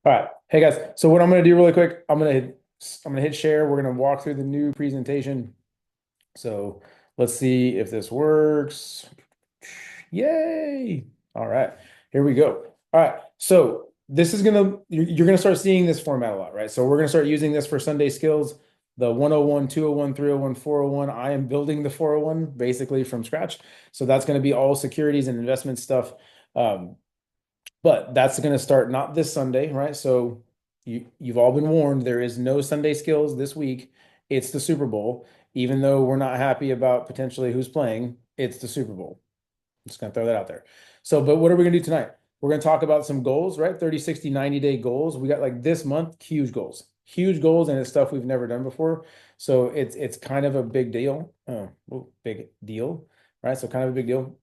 All right. Hey guys. So what I'm going to do really quick, I'm going to hit share. We're going to walk through the new presentation. So let's see if this works. Yay. All right. Here we go. All right. So this is going to you're going to start seeing this format a lot, right? So we're going to start using this for Sunday skills, the 101, 201, 301, 401. I am building the 401 basically from scratch. So that's going to be all securities and investment stuff. Um, but that's going to start not this Sunday, right? So you've all been warned there is no Sunday skills this week. It's the Super Bowl. Even though we're not happy about potentially who's playing, it's the Super Bowl. I'm just going to throw that out there. So, but what are we going to do tonight? We're going to talk about some goals, right? 30, 60, 90-day goals. We got like this month, huge goals, and it's stuff we've never done before. So it's kind of a big deal. Big deal, right? So kind of a big deal.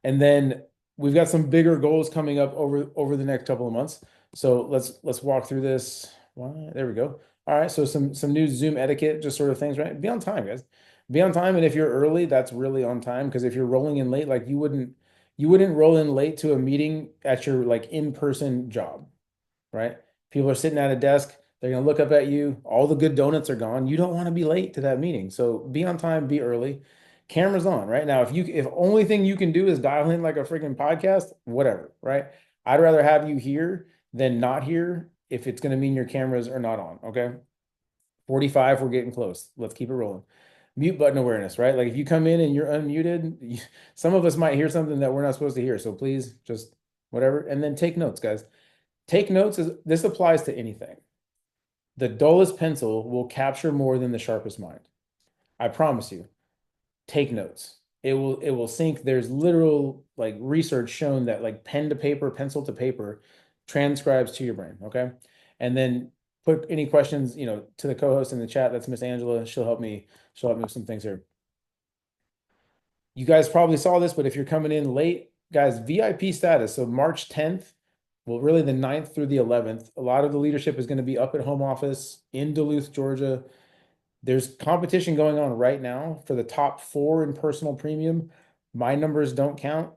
And then we've got some bigger goals coming up over the next couple of months. So let's walk through this. There we go. All right, so some new Zoom etiquette, just sort of things, right? Be on time, guys. Be on time, and if you're early, that's really on time. Because if you're rolling in late, like you wouldn't roll in late to a meeting at your like in-person job, right? People are sitting at a desk, they're gonna look up at you, all the good donuts are gone. You don't want to be late to that meeting. So be on time, be early. Camera's on, right? Now, if only thing you can do is dial in like a freaking podcast, whatever, right? I'd rather have you here than not here if it's gonna mean your cameras are not on, okay? 45, we're getting close. Let's keep it rolling. Mute button awareness, right? Like if you come in and you're unmuted, some of us might hear something that we're not supposed to hear. So please just whatever. And then take notes, guys. Take notes as this applies to anything. The dullest pencil will capture more than the sharpest mind. I promise you. Take notes. It will sync. There's literal like research shown that like pen to paper, pencil to paper transcribes to your brain. Okay. And then put any questions, to the co-host in the chat. That's Miss Angela. She'll help me with some things here. You guys probably saw this, but if you're coming in late, guys, VIP status. So March 10th, well, really the 9th through the 11th, a lot of the leadership is going to be up at home office in Duluth, Georgia. There's competition going on right now for the top four in personal premium. My numbers don't count.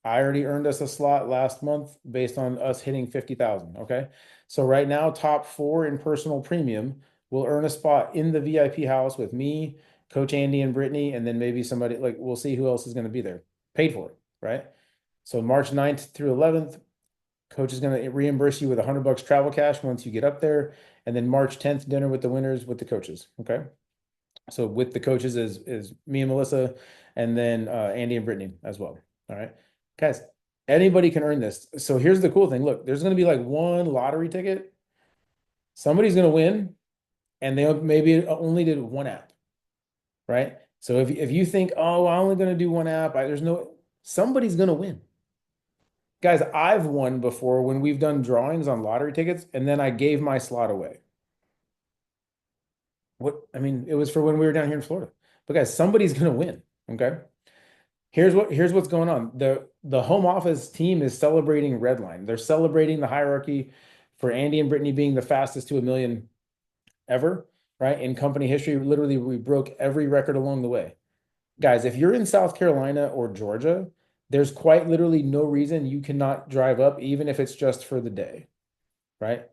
I already earned us a slot last month based on us hitting 50,000. Okay. So right now, top four in personal premium will earn a spot in the VIP house with me, Coach Andy and Brittany, and then maybe somebody like we'll see who else is going to be there. Paid for it, right? So March 9th through 11th, coach is going to reimburse you with $100 travel cash once you get up there. And then March 10th, dinner with the winners with the coaches. Okay. So with the coaches is me and Melissa, and then Andy and Brittany as well. All right, guys, anybody can earn this. So here's the cool thing. Look, there's going to be like one lottery ticket. Somebody's going to win, and they maybe only did one app, right? So if you think, oh, I'm only going to do one app, there's no somebody's going to win. Guys, I've won before when we've done drawings on lottery tickets, and then I gave my slot away. I mean, it was for when we were down here in Florida. But guys, somebody's going to win. Okay. Here's what's going on. The home office team is celebrating Redline. They're celebrating the hierarchy for Andy and Brittany being the fastest to a million ever, right? In company history, literally, we broke every record along the way. Guys, if you're in South Carolina or Georgia, there's quite literally no reason you cannot drive up, even if it's just for the day, right?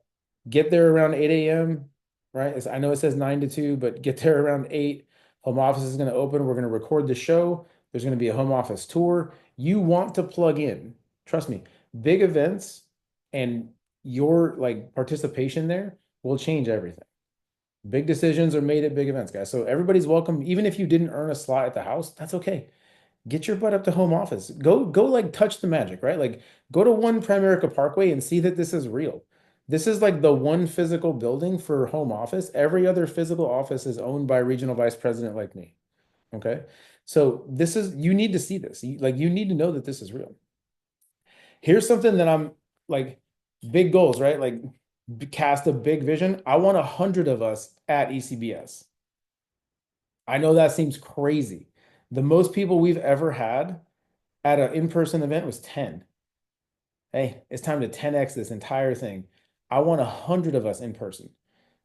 Get there around 8 a.m., right? I know it says 9 to 2, but get there around 8. Home office is going to open. We're going to record the show. There's going to be a home office tour. You want to plug in. Trust me, big events and your like participation there will change everything. Big decisions are made at big events, guys. So everybody's welcome. Even if you didn't earn a slot at the house, that's okay. Get your butt up to home office. Go like touch the magic, right? Like go to One Primerica Parkway and see that this is real. This is like the one physical building for home office. Every other physical office is owned by a regional vice president like me. Okay. So this is you need to see this. You need to know that this is real. Here's something that I'm like big goals, right? Like cast a big vision. I want 100 of us at ECBS. I know that seems crazy. The most people we've ever had at an in-person event was 10. Hey, it's time to 10x this entire thing. I want 100 of us in person.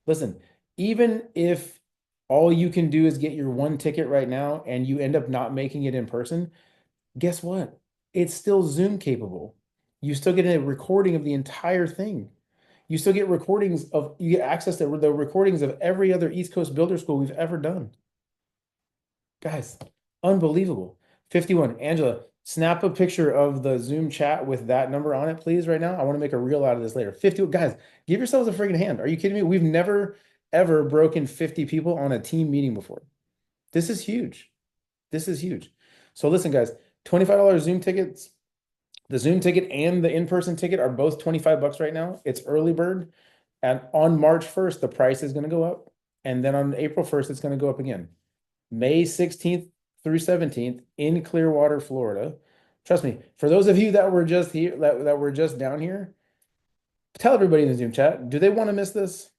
Listen, even if all you can do is get your one ticket right now and you end up not making it in person, guess what? It's still Zoom capable. You still get a recording of the entire thing. You still get recordings of, you get access to the recordings of every other East Coast builder school we've ever done. Guys, unbelievable. 51. Angela, snap a picture of the Zoom chat with that number on it, please, right now. I want to make a reel out of this later. 50, guys, give yourselves a freaking hand. Are you kidding me? We've never, ever broken 50 people on a team meeting before. This is huge. This is huge. So listen, guys, $25 Zoom tickets. The Zoom ticket and the in-person ticket are both 25 bucks right now. It's early bird. And on March 1st, the price is going to go up. And then on April 1st, it's going to go up again. May 16th through 17th in Clearwater, Florida. Trust me, for those of you that were just here, that were just down here, tell everybody in the Zoom chat, do they want to miss this?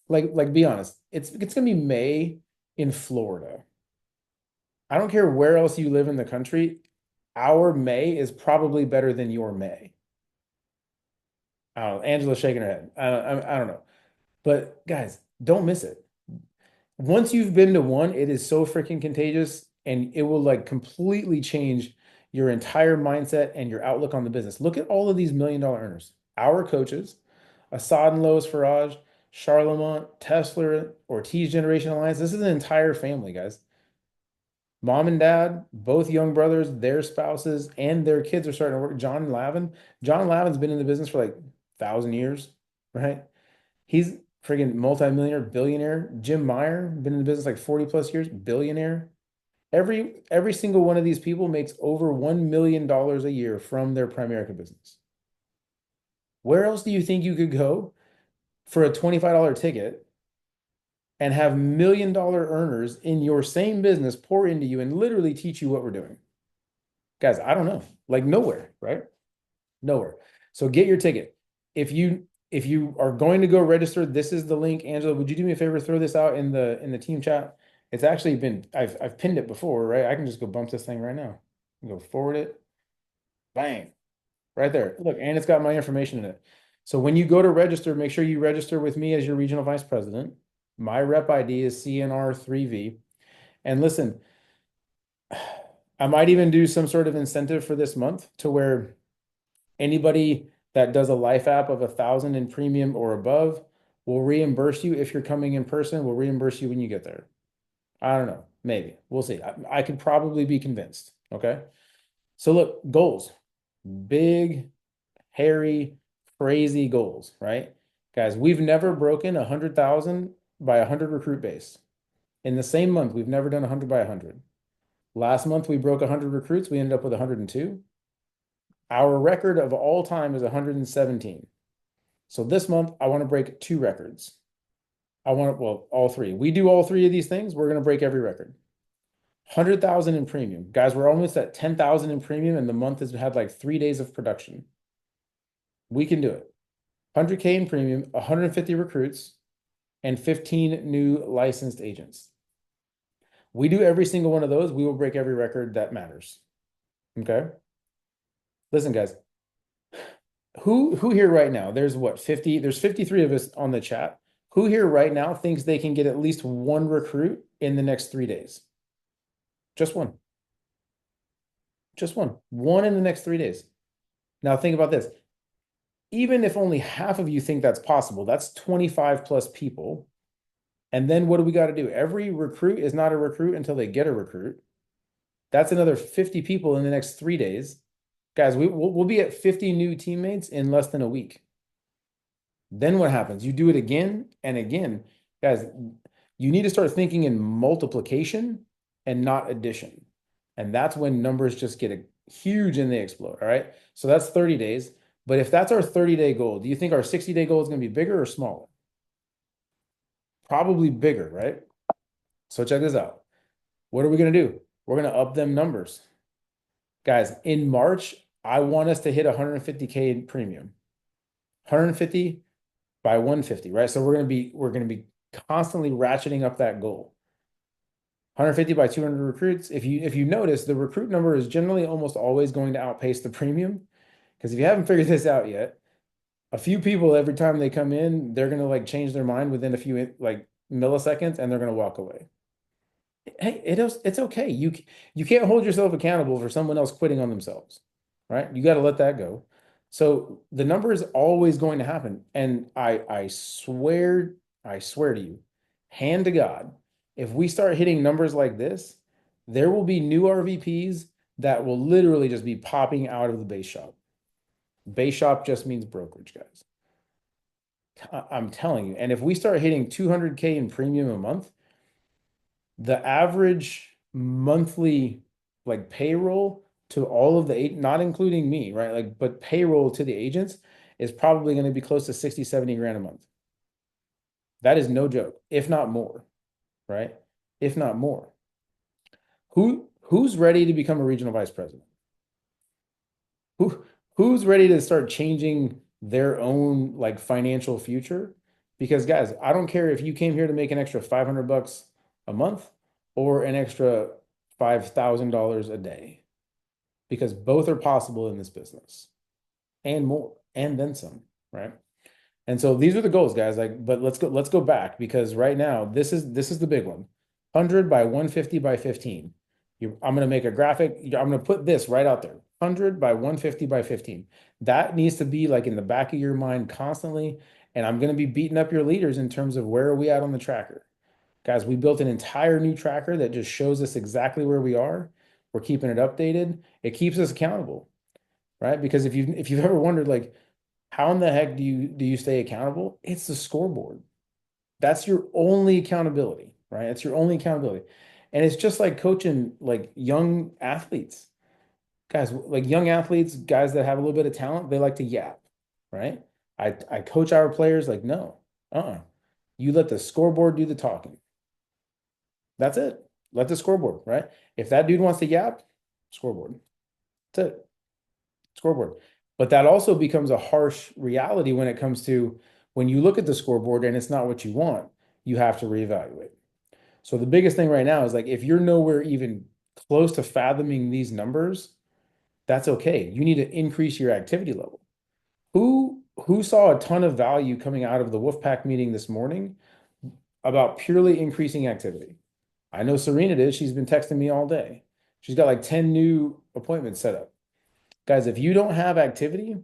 Like be honest. It's gonna be May in Florida. I don't care where else you live in the country. Our May is probably better than your May. I don't know. Angela's shaking her head. I don't know. But guys, don't miss it. Once you've been to one, it is so freaking contagious and it will like completely change your entire mindset and your outlook on the business. Look at all of these $1 million earners. Our coaches, Assad and Lois Faraj, Charlemont, Tesla, Ortiz Generation Alliance. This is an entire family, guys. Mom and dad, both young brothers, their spouses, and their kids are starting to work. John Lavin. John Lavin's been in the business for like 1,000 years, right? He's friggin' multimillionaire, billionaire. Jim Meyer, been in the business like 40 plus years, billionaire. Every single one of these people makes over $1 million a year from their Primerica business. Where else do you think you could go for a $25 ticket and have $1 million earners in your same business pour into you and literally teach you what we're doing? Guys, I don't know. Like nowhere, right? Nowhere. So get your ticket. If you are going to go register, this is the link. Angela, would you do me a favor, throw this out in the team chat? It's actually been I've pinned it before, right? I can just go bump this thing right now. Go forward it. Bang. Right there. Look, and it's got my information in it. So when you go to register, make sure you register with me as your regional vice president. My rep ID is CNR3V. And listen, I might even do some sort of incentive for this month to where anybody that does a life app of 1,000 in premium or above will reimburse you if you're coming in person. We'll reimburse you when you get there. I don't know. Maybe. We'll see. I could probably be convinced. Okay. So look, goals. Big, hairy, crazy goals, right? Guys, we've never broken 100,000 by 100 recruit base. In the same month, we've never done 100 by 100. Last month, we broke 100 recruits. We ended up with 102. Our record of all time is 117. So this month, I want to break 2 records. Well, all 3. We do all 3 of these things, we're going to break every record. 100,000 in premium. Guys, we're almost at 10,000 in premium, and the month has had like 3 days of production. We can do it. 100K in premium, 150 recruits, and 15 new licensed agents. We do every single one of those, we will break every record that matters. Okay? Listen, guys. Who here right now? There's what, 50? There's 53 of us on the chat. Who here right now thinks they can get at least 1 recruit in the next 3 days? Just one. Just one. One in the next 3 days. Now think about this. Even if only half of you think that's possible, that's 25 plus people. And then what do we got to do? Every recruit is not a recruit until they get a recruit. That's another 50 people in the next 3 days. Guys, we'll be at 50 new teammates in less than a week. Then what happens? You do it again and again. Guys, you need to start thinking in multiplication and not addition. And that's when numbers just get huge and they explode. All right. So that's 30 days. But if that's our 30-day goal, do you think our 60-day goal is going to be bigger or smaller? Probably bigger, right? So check this out. What are we going to do? We're going to up them numbers. Guys, in March, I want us to hit 150K in premium. 150 by 150, right? So we're going to be constantly ratcheting up that goal. 150 by 200 recruits. If you notice, the recruit number is generally almost always going to outpace the premium. Because if you haven't figured this out yet, a few people every time they come in, they're gonna like change their mind within a few like milliseconds, and they're gonna walk away. Hey, it's okay. You can't hold yourself accountable for someone else quitting on themselves, right? You got to let that go. So the number is always going to happen. And I swear to you, hand to God, if we start hitting numbers like this, there will be new RVPs that will literally just be popping out of the base shop. Base shop just means brokerage, guys. I'm telling you. And if we start hitting 200K in premium a month, the average monthly like payroll to all of the eight, not including me, right? Like, but payroll to the agents is probably going to be close to 60, 70 grand a month. That is no joke, if not more, right? If not more. Who's ready to become a regional vice president? Who who's ready to start changing their own like financial future? Because guys, I don't care if you came here to make an extra $500 a month or an extra $5,000 a day, because both are possible in this business and more and then some, right? And so these are the goals, guys. Like, but let's go back because right now this is the big one. 100 by 150 by 15. I'm gonna make a graphic. I'm gonna put this right out there. 100 by 150 by 15. That needs to be like in the back of your mind constantly. And I'm gonna be beating up your leaders in terms of where are we at on the tracker. Guys, we built an entire new tracker that just shows us exactly where we are. We're keeping it updated. It keeps us accountable, right? Because if you've ever wondered like how in the heck do you stay accountable? It's the scoreboard. That's your only accountability, right? It's your only accountability. And it's just like coaching like young athletes. Guys, like young athletes, guys that have a little bit of talent, they like to yap, right? I coach our players like, no, you let the scoreboard do the talking. That's it. Let the scoreboard, right? If that dude wants to yap, scoreboard. That's it. Scoreboard. But that also becomes a harsh reality when it comes to when you look at the scoreboard and it's not what you want, you have to reevaluate. So the biggest thing right now is like if you're nowhere even close to fathoming these numbers, that's okay. You need to increase your activity level. Who saw a ton of value coming out of the Wolfpack meeting this morning about purely increasing activity? I know Serena did. She's been texting me all day. She's got like 10 new appointments set up. Guys, if you don't have activity,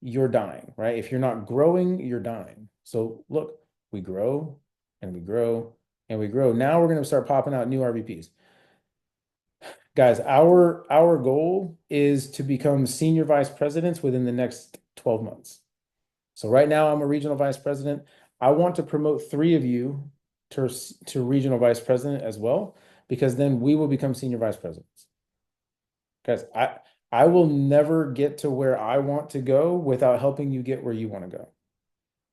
you're dying, right? If you're not growing, you're dying. So look, we grow and we grow and we grow. Now we're going to start popping out new RVPs. Guys, our goal is to become senior vice presidents within the next 12 months. So right now I'm a regional vice president. I want to promote three of you to regional vice president as well, because then we will become senior vice presidents. Guys, I will never get to where I want to go without helping you get where you want to go.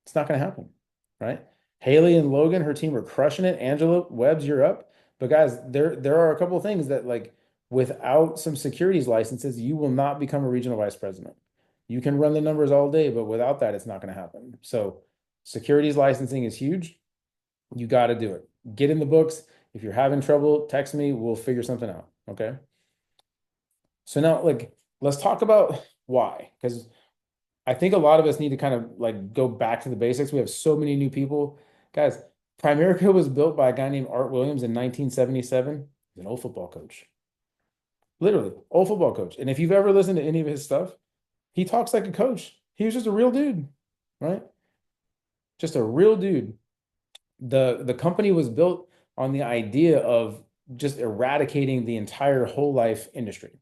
It's not going to happen, right? Haley and Logan, her team are crushing it. Angela Webbs, you're up. But guys, there are a couple of things that like without some securities licenses, you will not become a regional vice president. You can run the numbers all day, but without that, it's not going to happen. So securities licensing is huge. You got to do it. Get in the books. If you're having trouble, text me. We'll figure something out. Okay. So now, like, let's talk about why, because I think a lot of us need to kind of like go back to the basics. We have so many new people. Guys, Primerica was built by a guy named Art Williams in 1977. He's an old football coach. Literally, old football coach. And if you've ever listened to any of his stuff, he talks like a coach. He was just a real dude, right? Just a real dude. The company was built on the idea of just eradicating the entire whole life industry.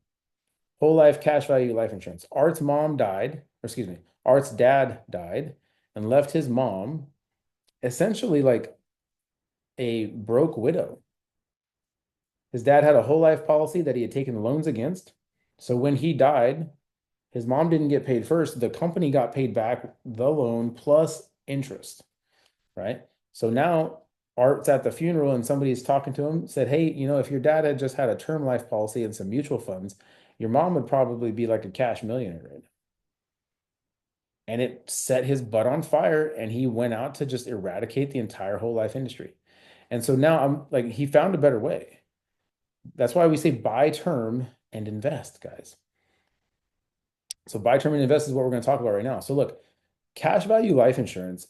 Whole life cash value life insurance. Art's mom died, or excuse me, Art's dad died and left his mom essentially like a broke widow. His dad had a whole life policy that he had taken loans against. So when he died, his mom didn't get paid first. The company got paid back the loan plus interest, right? So now Art's at the funeral and somebody's talking to him, said, hey, if your dad had just had a term life policy and some mutual funds, your mom would probably be like a cash millionaire right now. And it set his butt on fire and he went out to just eradicate the entire whole life industry. And so now I'm like, he found a better way. That's why we say buy term and invest, guys. So buy term and invest is what we're going to talk about right now. So look, cash value life insurance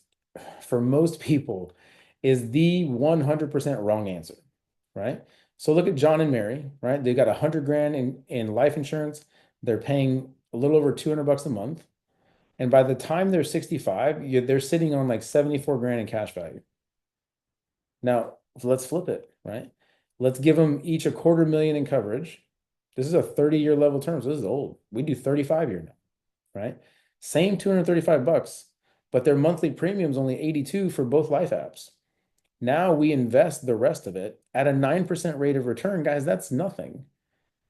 for most people is the 100% wrong answer, right? So look at John and Mary, right? They got 100 grand in life insurance. They're paying a little over 200 bucks a month. And by the time they're 65, they're sitting on like 74 grand in cash value. Now, let's flip it, right? Let's give them each a quarter million in coverage. This is a 30-year level term, so this is old. We do 35-year now, right? Same 235 bucks, but their monthly premium's only 82 for both life apps. Now we invest the rest of it at a 9% rate of return. Guys, that's nothing.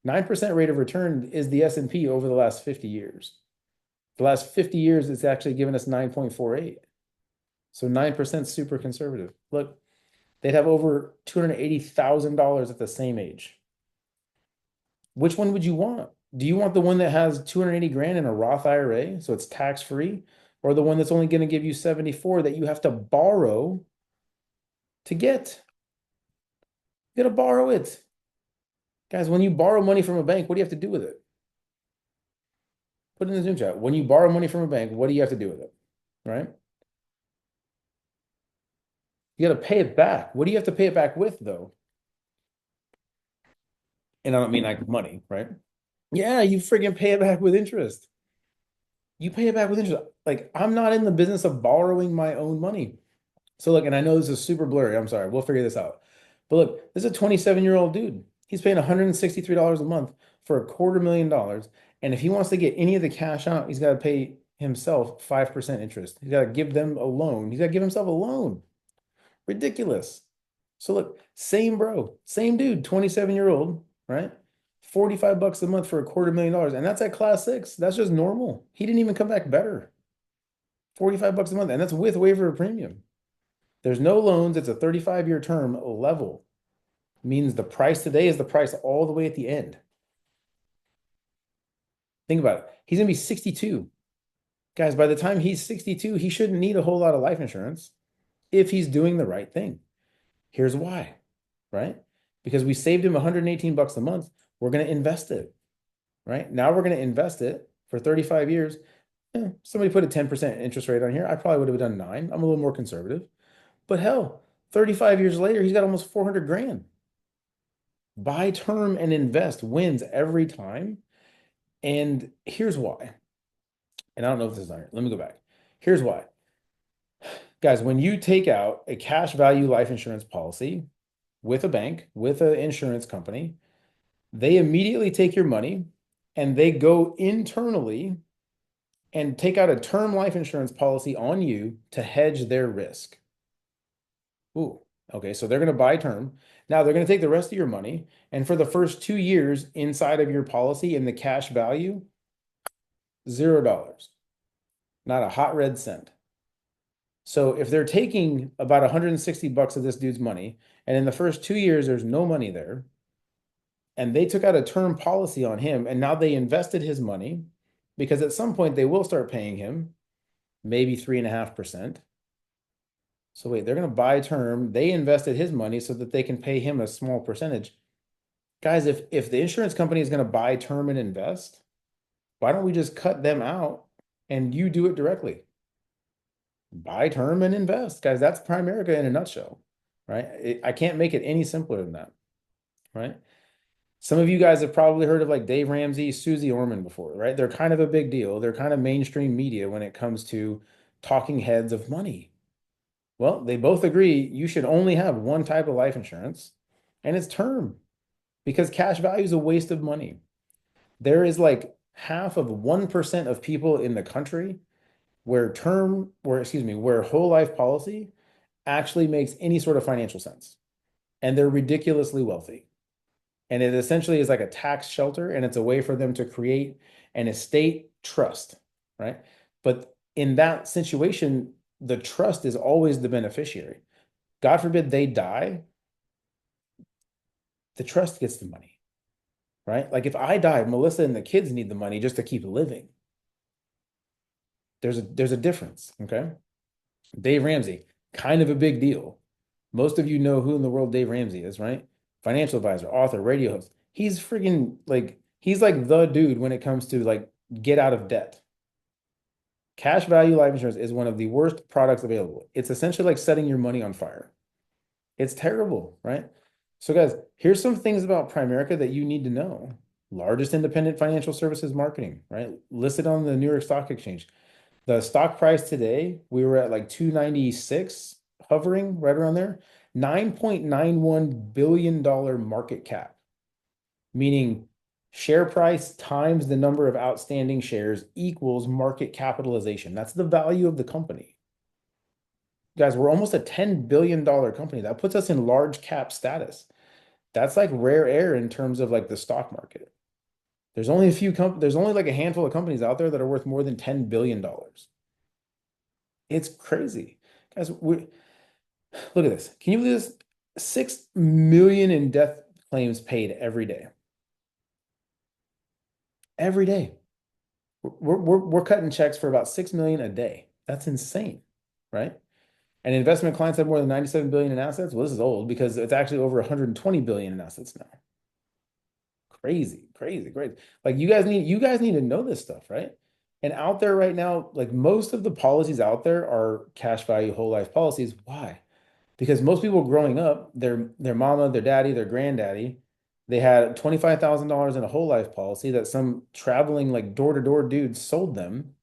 9% rate of return is the S&P over the last 50 years. The last 50 years, it's actually given us 9.48. So 9% super conservative. Look, they'd have over $280,000 at the same age. Which one would you want? Do you want the one that has 280 grand in a Roth IRA, so it's tax free, or the one that's only going to give you 74 that you have to borrow to get? You got to borrow it. Guys, when you borrow money from a bank, what do you have to do with it? Put it in the Zoom chat. When you borrow money from a bank, what do you have to do with it? Right? You got to pay it back. What do you have to pay it back with, though? And I don't mean like money, right? Yeah, you friggin' pay it back with interest. You pay it back with interest. Like, I'm not in the business of borrowing my own money. So look, and I know this is super blurry. I'm sorry. We'll figure this out. But look, this is a 27-year-old dude. He's paying $163 a month for a $250,000. And if he wants to get any of the cash out, he's got to pay himself 5% interest. He's got to give them a loan. He's got to give himself a loan. Ridiculous. So look, same bro, same dude, 27-year-old, right? 45 bucks a month for a $250,000. And that's at class 6. That's just normal. He didn't even come back better. 45 bucks a month. And that's with waiver of premium. There's no loans. It's a 35-year term level. Means the price today is the price all the way at the end. Think about it. He's going to be 62. Guys, by the time he's 62, he shouldn't need a whole lot of life insurance if he's doing the right thing. Here's why, right? Because we saved him 118 bucks a month. We're going to invest it, right? Now we're going to invest it for 35 years. Somebody put a 10% interest rate on here. I probably would have done 9. I'm a little more conservative. But hell, 35 years later, he's got almost 400 grand. Buy term and invest wins every time. And here's why. And I don't know if this is on here. Let me go back. Here's why. Guys, when you take out a cash value life insurance policy with a bank, with an insurance company, they immediately take your money and they go internally and take out a term life insurance policy on you to hedge their risk. Ooh, okay, so they're going to buy term. Now they're going to take the rest of your money, and for the first 2 years inside of your policy in the cash value, $0. Not a hot red cent. So if they're taking about 160 bucks of this dude's money, and in the first 2 years there's no money there, and they took out a term policy on him, and now they invested his money, because at some point they will start paying him maybe 3.5%. So wait, they're going to buy term. They invested his money so that they can pay him a small percentage. Guys, if the insurance company is going to buy term and invest, why don't we just cut them out and you do it directly? Buy term and invest. Guys, that's Primerica in a nutshell, right? I can't make it any simpler than that, right? Some of you guys have probably heard of like Dave Ramsey, Susie Orman before, right? They're kind of a big deal. They're kind of mainstream media when it comes to talking heads of money. Well, they both agree you should only have one type of life insurance, and it's term, because cash value is a waste of money. There is like half of 1% of people in the country where where whole life policy actually makes any sort of financial sense. And they're ridiculously wealthy. And it essentially is like a tax shelter, and it's a way for them to create an estate trust, right? But in that situation, the trust is always the beneficiary. God forbid they die, the trust gets the money, right? Like if I die, Melissa and the kids need the money just to keep living. There's a difference, okay? Dave Ramsey, kind of a big deal. Most of you know who in the world Dave Ramsey is, right? Financial advisor, author, radio host. He's freaking like, he's like the dude when it comes to like get out of debt. Cash value life insurance is one of the worst products available. It's essentially like setting your money on fire. It's terrible, right? So guys, here's some things about Primerica that you need to know. largest independent financial services marketing, right? Listed on the New York Stock Exchange. The stock price today, we were at like 296, hovering right around there. $9.91 billion market cap, meaning share price times the number of outstanding shares equals market capitalization. That's the value of the company. Guys, we're almost a $10 billion company. That puts us in large cap status. That's like rare air in terms of like the stock market. There's only like a handful of companies out there that are worth more than $10 billion. It's crazy. Guys, look at this. Can you believe this? 6 million in death claims paid every day. Every day. We're cutting checks for about 6 million a day. That's insane, right? And investment clients have more than 97 billion in assets. Well, this is old because it's actually over 120 billion in assets now. Crazy, crazy, crazy. Like you guys need to know this stuff, right? And out there right now, like most of the policies out there are cash value whole life policies. Why? Because most people growing up, their mama, their daddy, their granddaddy, they had $25,000 in a whole life policy that some traveling like door-to-door dude sold them.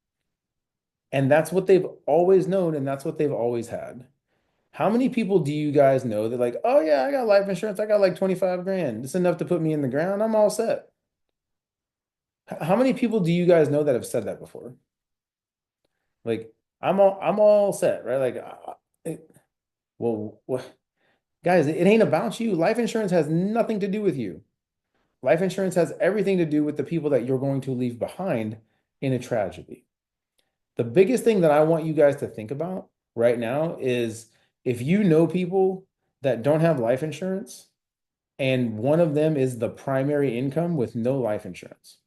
And that's what they've always known, and that's what they've always had. How many people do you guys know that like, oh yeah, I got life insurance, I got like 25 grand. It's enough to put me in the ground. I'm all set. How many people do you guys know that have said that before? Like, I'm all set, right? Like, well, guys, it ain't about you. Life insurance has nothing to do with you. Life insurance has everything to do with the people that you're going to leave behind in a tragedy. The biggest thing that I want you guys to think about right now is if you know people that don't have life insurance and one of them is the primary income with no life insurance,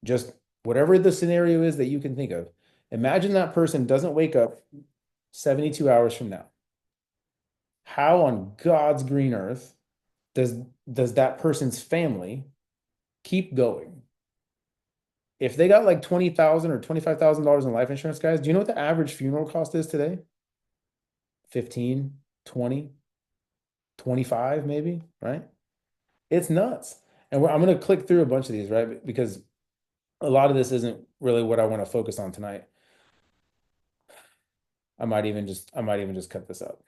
just whatever the scenario is that you can think of, imagine that person doesn't wake up 72 hours from now. How on God's green earth does that person's family keep going? If they got like 20,000 or $25,000 in life insurance, guys, do you know what the average funeral cost is today? 15, 20, 25 maybe, right? It's nuts. And I'm going to click through a bunch of these, right? Because a lot of this isn't really what I want to focus on tonight. I might even just cut this up.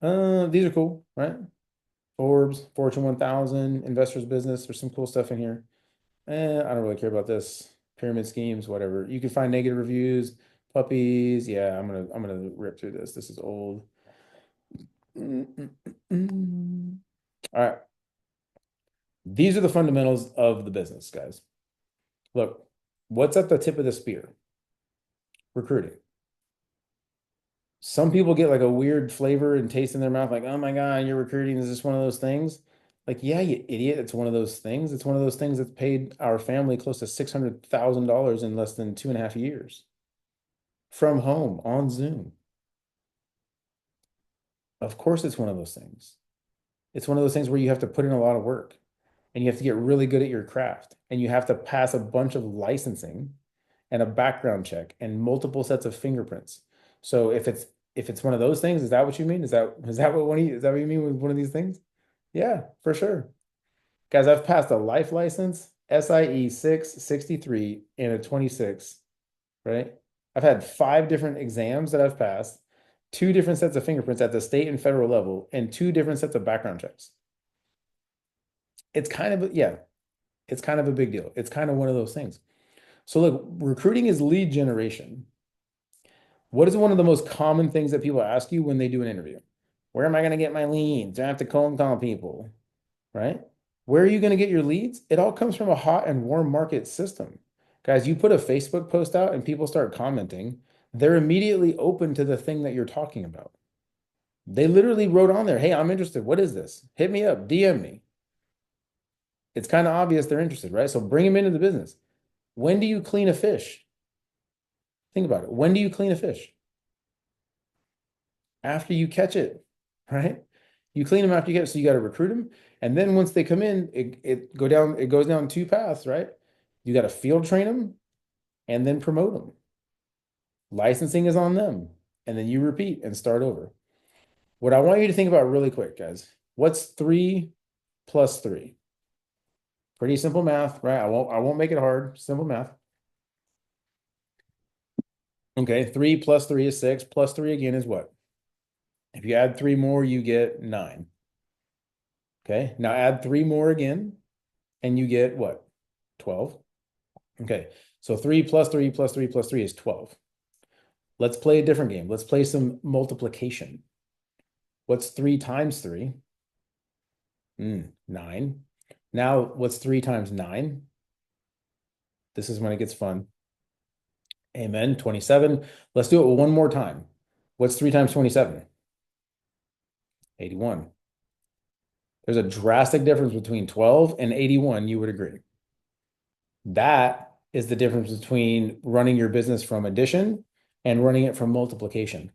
These are cool, right? Forbes, Fortune 1000, Investors Business. There's some cool stuff in here. I don't really care about this. Pyramid schemes, whatever. You can find negative reviews, puppies. Yeah, I'm gonna rip through this. This is old. All right. These are the fundamentals of the business, guys. Look, what's at the tip of the spear? Recruiting. Some people get like a weird flavor and taste in their mouth, like, oh my God, you're recruiting. Is this one of those things? Like, yeah, you idiot. It's one of those things. It's one of those things that's paid our family close to $600,000 in less than 2.5 years from home on Zoom. Of course, it's one of those things. It's one of those things where you have to put in a lot of work and you have to get really good at your craft and you have to pass a bunch of licensing and a background check and multiple sets of fingerprints. So if it's one of those things, is that what you mean? Is that what you mean with one of these things? Yeah, for sure. Guys, I've passed a life license, SIE 663 and a 26, right? I've had 5 different exams that I've passed, 2 different sets of fingerprints at the state and federal level, and 2 different sets of background checks. It's kind of, yeah, it's kind of a big deal. It's kind of one of those things. So look, recruiting is lead generation. What is one of the most common things that people ask you when they do an interview? Where am I going to get my leads? Do I have to cold call people? Right? Where are you going to get your leads? It all comes from a hot and warm market system. Guys, you put a Facebook post out and people start commenting, they're immediately open to the thing that you're talking about. They literally wrote on there, hey, I'm interested. What is this? Hit me up, DM me. It's kind of obvious they're interested, right? So bring them into the business. When do you clean a fish? Think about it. When do you clean a fish? After you catch it, right? You clean them after you catch it. So you got to recruit them. And then once they come in, it goes down 2 paths, right? You got to field train them and then promote them. Licensing is on them. And then you repeat and start over. What I want you to think about really quick, guys. What's 3 plus 3? Pretty simple math, right? I won't make it hard. Simple math. Okay, 3 plus 3 is 6. Plus 3 again is what? If you add 3 more, you get 9. Okay, now add 3 more again, and you get what? 12. Okay, so 3 plus 3 plus 3 plus 3 is 12. Let's play a different game. Let's play some multiplication. What's 3 times 3? 9. Now, what's 3 times 9? This is when it gets fun. Amen. 27. Let's do it one more time. What's 3 times 27? 81. There's a drastic difference between 12 and 81, you would agree. That is the difference between running your business from addition and running it from multiplication.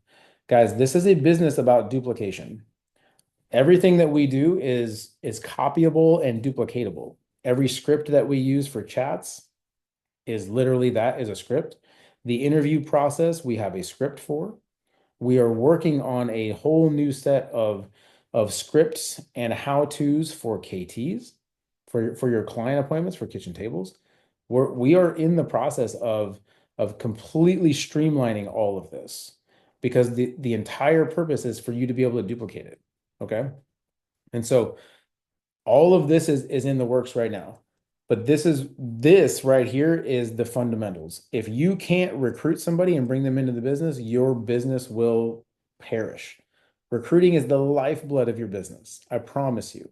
Guys, this is a business about duplication. Everything that we do is copyable and duplicatable. Every script that we use for chats is literally that is a script. The interview process, we have a script for. We are working on a whole new set of scripts and how-tos for KTs, for your client appointments, for kitchen tables. We are in the process of completely streamlining all of this because the entire purpose is for you to be able to duplicate it. Okay. And so all of this is in the works right now. But this right here is the fundamentals. If you can't recruit somebody and bring them into the business, your business will perish. Recruiting is the lifeblood of your business. I promise you.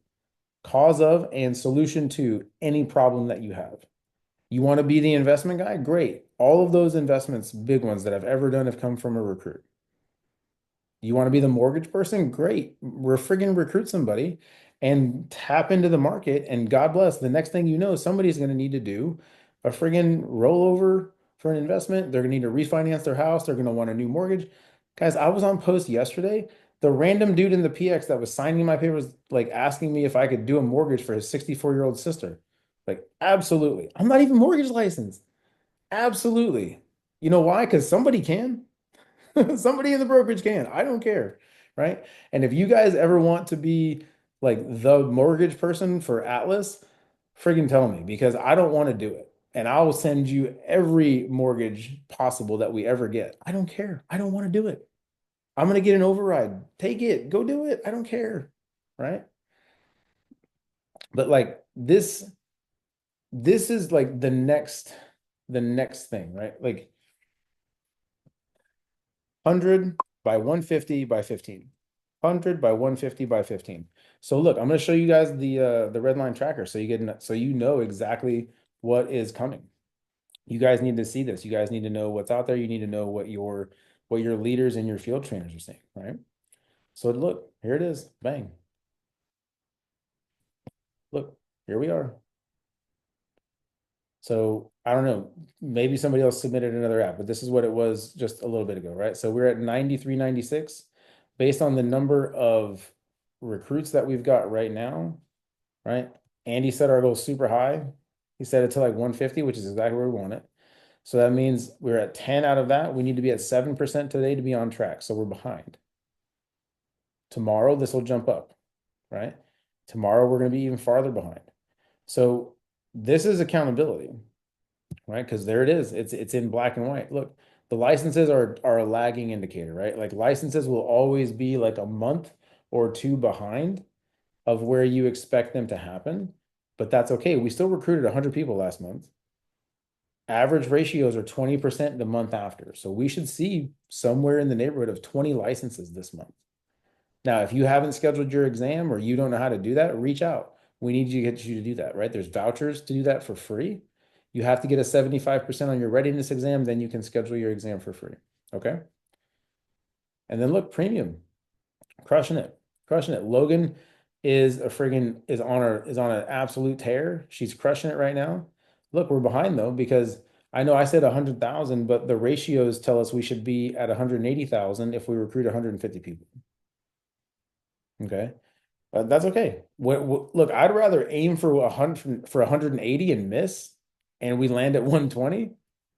Cause of and solution to any problem that you have. You want to be the investment guy? Great. All of those investments, big ones that I've ever done, have come from a recruit. You want to be the mortgage person? Great. We're friggin' recruit somebody and tap into the market. And God bless, the next thing you know, somebody's going to need to do a friggin' rollover for an investment. They're going to need to refinance their house. They're going to want a new mortgage. Guys, I was on post yesterday. The random dude in the PX that was signing my papers, like asking me if I could do a mortgage for his 64-year-old sister. Like, absolutely. I'm not even mortgage licensed. Absolutely. You know why? Because somebody can. Somebody in the brokerage can. I don't care. Right. And if you guys ever want to be like the mortgage person for Atlas, friggin' tell me because I don't want to do it. And I will send you every mortgage possible that we ever get. I don't care. I don't want to do it. I'm going to get an override. Take it. Go do it. I don't care. Right. But like this is like the next thing, right? Like 100 by 150 by 15. 100 by 150 by 15. So look, I'm going to show you guys the red line tracker so you know exactly what is coming. You guys need to see this. You guys need to know what's out there. You need to know what your leaders and your field trainers are saying, right? So look, here it is. Bang. Look, here we are. So I don't know, maybe somebody else submitted another app, but this is what it was just a little bit ago, right? So we're at 93.96 based on the number of recruits that we've got right now, right? Andy set our goal super high. He set it to like 150, which is exactly where we want it. So that means we're at 10 out of that. We need to be at 7% today to be on track. So we're behind. Tomorrow, this will jump up, right? Tomorrow, we're going to be even farther behind. So this is accountability, right? Because there it is. It's in black and white. Look, the licenses are a lagging indicator, right? Like licenses will always be like a month or two behind of where you expect them to happen, but that's okay. We still recruited 100 people last month. Average ratios are 20% the month after. So we should see somewhere in the neighborhood of 20 licenses this month. Now, if you haven't scheduled your exam or you don't know how to do that, reach out. We need you to get you to do that, right? There's vouchers to do that for free. You have to get a 75% on your readiness exam, then you can schedule your exam for free. Okay. And then look, premium, crushing it, crushing it. Logan is on an absolute tear. She's crushing it right now. Look, we're behind though, because I know I said 100,000, but the ratios tell us we should be at 180,000 if we recruit 150 people. Okay. That's okay. Look, I'd rather aim for 180 and miss, and we land at 120.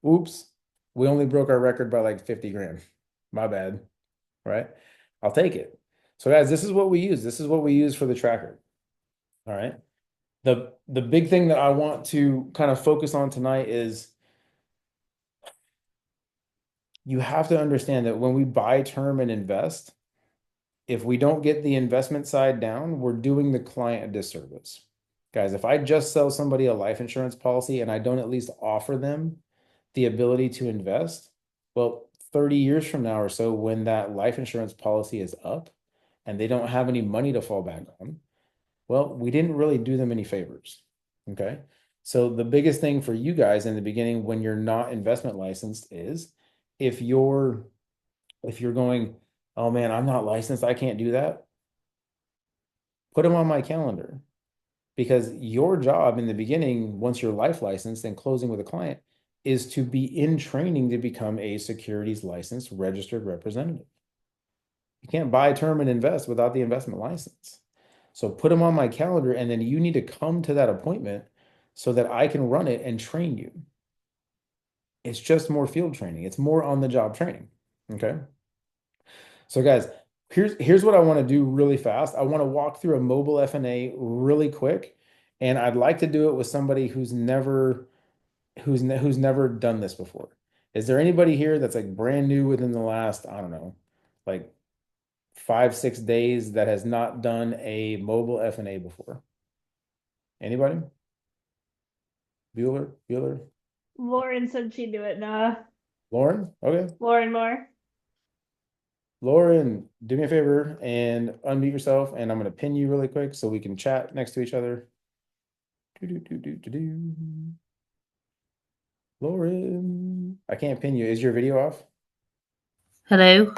Oops, we only broke our record by like 50 grand. My bad. Right? I'll take it. So guys, this is what we use. This is what we use for the tracker. All right. The big thing that I want to kind of focus on tonight is you have to understand that when we buy term and invest, if we don't get the investment side down, we're doing the client a disservice. Guys, if I just sell somebody a life insurance policy and I don't at least offer them the ability to invest, well, 30 years from now or so, when that life insurance policy is up and they don't have any money to fall back on, well, we didn't really do them any favors. Okay. So the biggest thing for you guys in the beginning when you're not investment licensed is if you're going, oh man, I'm not licensed, I can't do that. Put them on my calendar because your job in the beginning, once you're life licensed and closing with a client, is to be in training to become a securities licensed registered representative. You can't buy, term, and invest without the investment license. So put them on my calendar, and then you need to come to that appointment so that I can run it and train you. It's just more field training. It's more on the job training. Okay. So guys, here's what I want to do really fast. I want to walk through a mobile FNA really quick, and I'd like to do it with somebody who's never done this before. Is there anybody here that's like brand new within the last, I don't know, like 5, 6 days that has not done a mobile FNA before? Anybody? Bueller? Lauren said she'd do it. Nah. Lauren? Okay. Lauren Moore. Lauren, do me a favor and unmute yourself, and I'm going to pin you really quick so we can chat next to each other. Do. Lauren, I can't pin you. Is your video off? Hello.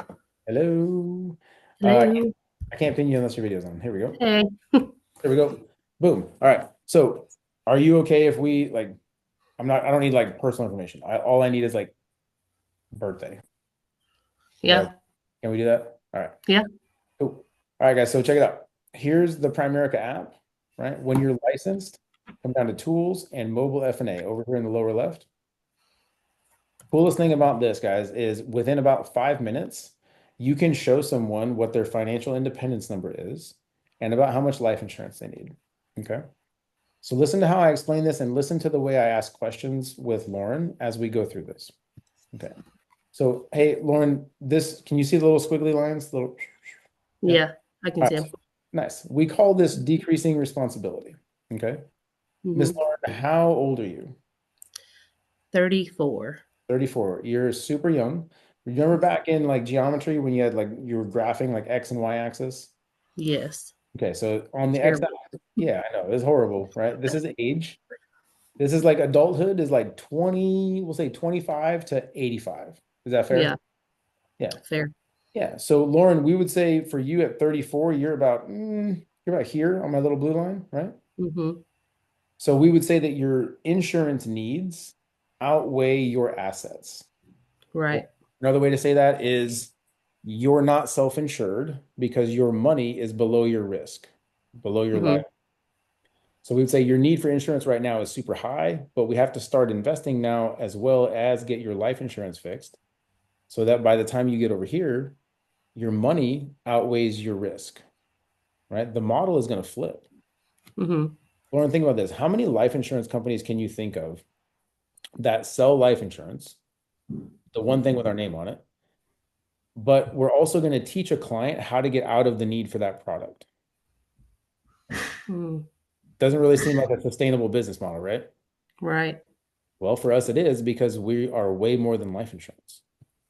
Hello. Hello. I can't pin you unless your video's on. Here we go. Hey. There we go. Boom. All right. So are you okay if we like, I don't need like personal information. All I need is like birthday. Yeah. Can we do that? All right. Yeah. Cool. All right, guys. So check it out. Here's the Primerica app, right? When you're licensed, come down to tools and mobile FNA over here in the lower left. Coolest thing about this, guys, is within about 5 minutes, you can show someone what their financial independence number is and about how much life insurance they need. Okay. So listen to how I explain this and listen to the way I ask questions with Lauren as we go through this. Okay. So, hey, Lauren, can you see the little squiggly lines? Yeah, I can see Nice. him. Nice. We call this decreasing responsibility. Okay. Miss Lauren, how old are you? 34. 34. You're super young. Remember back in like geometry when you had like you were graphing like X and Y axis? Yes. Okay, so on the X axis, yeah, I know, it's horrible, right? This is age. This is like adulthood is like 20, we'll say 25 to 85. Is that fair? Yeah. Yeah. Fair. Yeah. So Lauren, we would say for you at 34, you're about here on my little blue line, right? Mm-hmm. So we would say that your insurance needs outweigh your assets. Right. Another way to say that is you're not self-insured because your money is below your risk, below your life. So we would say your need for insurance right now is super high, but we have to start investing now as well as get your life insurance fixed so that by the time you get over here, your money outweighs your risk, right? The model is going to flip. Lauren, think about this. How many life insurance companies can you think of that sell life insurance, the one thing with our name on it, but we're also going to teach a client how to get out of the need for that product? Doesn't really seem like a sustainable business model, right? Right. Well, for us, it is because we are way more than life insurance.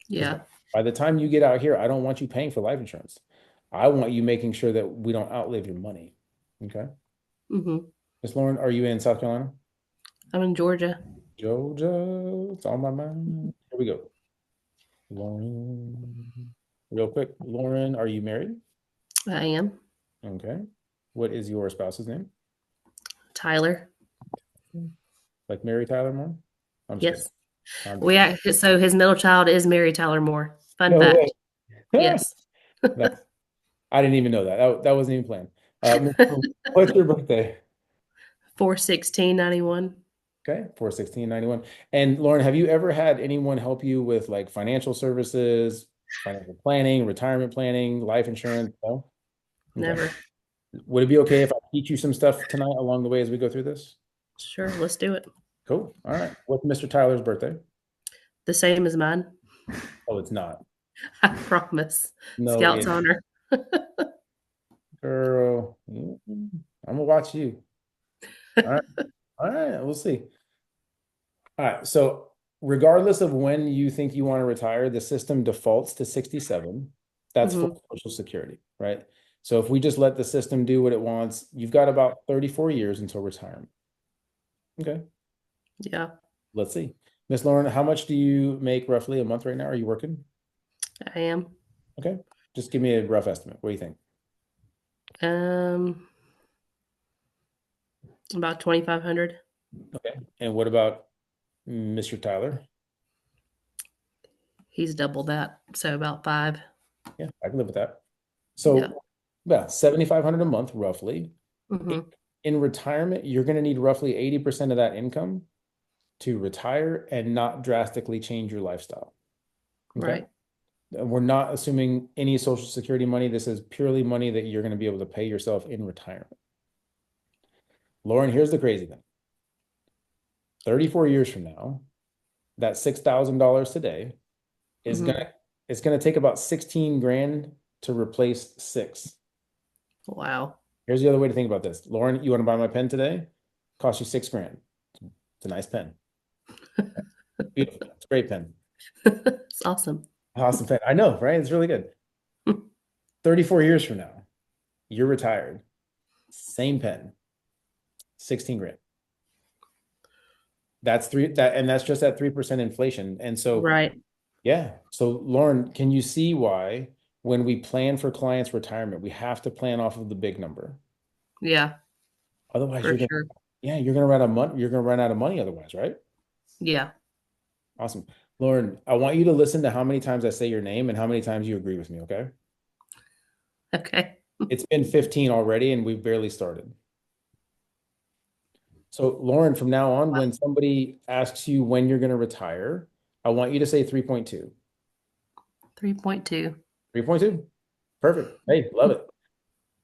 Yeah. By the time you get out here, I don't want you paying for life insurance. I want you making sure that we don't outlive your money. Okay. Miss Lauren, are you in South Carolina? I'm in Georgia. Georgia, it's on my mind. Here we go. Lauren, real quick. Lauren, are you married? I am. Okay. What is your spouse's name? Tyler. Like Mary Tyler Moore? I'm just Yes. So his middle child is Mary Tyler Moore. Fun No fact. way. Yes. I didn't even know that. That wasn't even planned. What's your birthday? 4/16/91. Okay, 4/16/91. And Lauren, have you ever had anyone help you with like financial services, financial planning, retirement planning, life insurance? No? Okay. Never. Would it be okay if I teach you some stuff tonight along the way as we go through this? Sure, let's do it. Cool. All right. What's Mr. Tyler's birthday? The same as mine. Oh, it's not. I promise. No, Scout's it, honor. girl. I'm gonna watch you. All right. All right. We'll see. All right. So, regardless of when you think you want to retire, the system defaults to 67. That's hmm for Social Security, right? So, if we just let the system do what it wants, you've got about 34 years until retirement. Okay. Yeah, Let's see. Miss Lauren, how much do you make roughly a month right now? Are you working? I am. Okay. Just give me a rough estimate. What do you think? Um, about 2,500. Okay. And what about Mr. Tyler? He's double that, so about 5. Yeah, I can live with that. Yeah. So, about 7,500 a month, roughly. hmm In retirement, you're going to need roughly 80% of that income to retire and not drastically change your lifestyle. Okay. Right. We're not assuming any Social Security money. This is purely money that you're going to be able to pay yourself in retirement. Lauren, here's the crazy thing. 34 years from now, that $6,000 today is hmm gonna it's gonna take about 16 grand to replace 6. Wow. Here's the other way to think about this. Lauren, you want to buy my pen today? Cost you 6 grand. It's a nice pen. Beautiful. It's a great pen. It's awesome. Awesome pen. I know, right? It's really good. 34 years from now, you're retired. Same pen, 16 grand. That's just at 3% inflation. And so, Right. yeah. So Lauren, can you see why when we plan for clients' retirement, we have to plan off of the big number? Yeah, Otherwise, for sure. you're gonna run out of money. You're gonna run out of money otherwise, right? Yeah. Awesome. Lauren, I want you to listen to how many times I say your name and how many times you agree with me, okay? Okay. It's been 15 already and we've barely started. So, Lauren, from now on, when somebody asks you when you're going to retire, I want you to say 3.2. 3.2. 3.2. Perfect. Hey, love it.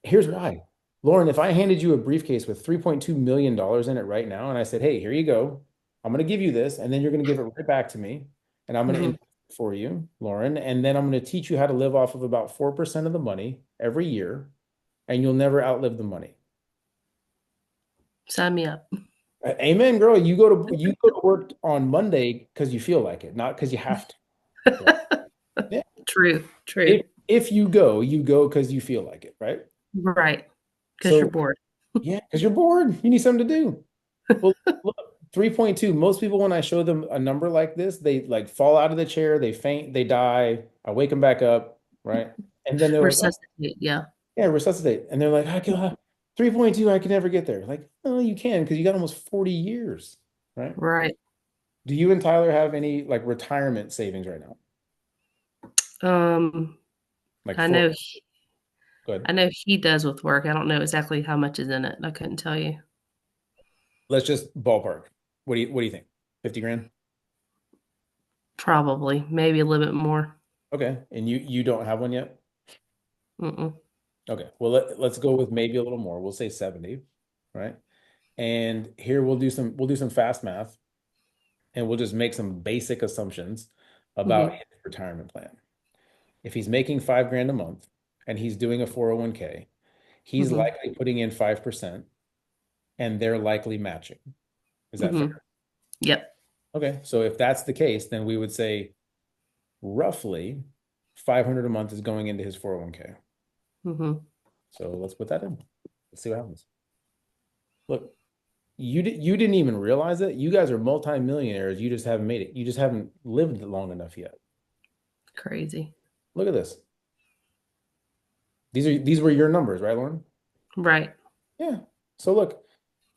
Here's why. Lauren, if I handed you a briefcase with $3.2 million in it right now, and I said, hey, here you go. I'm going to give you this, and then you're going to give it right back to me, and I'm going to hmm invest it for you, Lauren, and then I'm going to teach you how to live off of about 4% of the money every year, and you'll never outlive the money. Sign me up. Amen, girl. You go to work on Monday because you feel like it, not because you have to. Right? Yeah. True. True. If you go because you feel like it, right? Right. Because you're So bored. yeah, because you're bored. You need something to do. Well, look, 3.2. Most people, when I show them a number like this, they like fall out of the chair, they faint, they die. I wake them back up, right? And then they're like, oh, Resuscitate. Yeah. yeah, resuscitate. And they're like, 3.2, I can never get there. Like, oh, you can because you got almost 40 years, right? Right. Do you and Tyler have any like retirement savings right now? Um, Like I for know good. I know he does with work. I don't know exactly how much is in it. I couldn't tell you. Let's just ballpark. What do you think? 50 grand? Probably. Maybe a little bit more. Okay. And you don't have one yet? Mm-mm. Okay. Well, let's go with maybe a little more. We'll say 70, right? And here we'll do some fast math and we'll just make some basic assumptions about Mm-hmm. his retirement plan. If he's making 5 grand a month and he's doing a 401k, he's Mm-hmm. likely putting in 5% and they're likely matching. Is that Mm-hmm. fair? Yep. Okay. So if that's the case, then we would say roughly 500 a month is going into his 401k. Mm-hmm. So let's put that in. Let's see what happens. Look, you didn't even realize it. You guys are multimillionaires. You just haven't made it. You just haven't lived long enough yet. Crazy. Look at this. These were your numbers, right, Lauren? Right. Yeah. So look,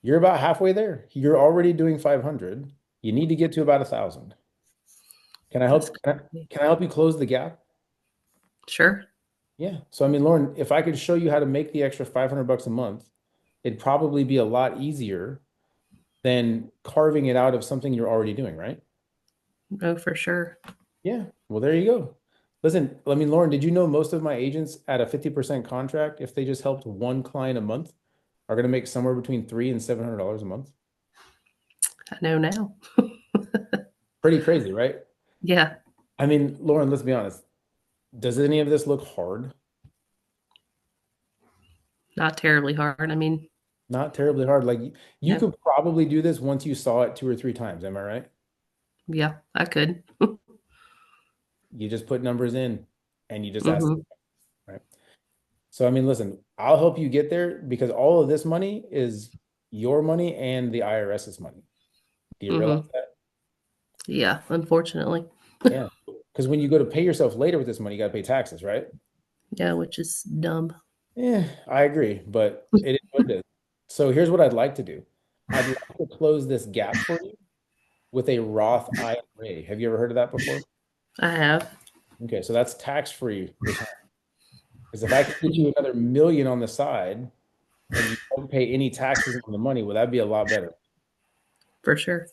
you're about halfway there. You're already doing 500. You need to get to about 1,000. Can I That's help? crazy. Can I help you close the gap? Sure. Yeah. So I mean, Lauren, if I could show you how to make the extra 500 bucks a month, it'd probably be a lot easier than carving it out of something you're already doing, right? Oh, for sure. Yeah. Well, there you go. Listen, I mean, Lauren, did you know most of my agents at a 50% contract, if they just helped one client a month, are going to make somewhere between $300 and $700 a month? I know now. Pretty crazy, right? Yeah, I mean, Lauren, let's be honest. Does any of this look hard? not terribly hard. I mean, Not terribly hard. Like you yeah, could probably do this once you saw it 2 or 3 times. Am I right? yeah, I could. You just put numbers in and you just ask, Hmm. right? So, I mean, listen, I'll help you get there because all of this money is your money and the IRS's money. Do you realize Hmm. that? Yeah, unfortunately. Yeah. Because when you go to pay yourself later with this money, you got to pay taxes, right? Yeah, which is dumb. Yeah, I agree, but it is what it is. So here's what I'd like to do. I'd like to close this gap for you with a Roth IRA. Have you ever heard of that before? I have. Okay, so that's tax-free retirement. Because if I could get you another million on the side and you don't pay any taxes on the money, well, that'd be a lot better. For sure.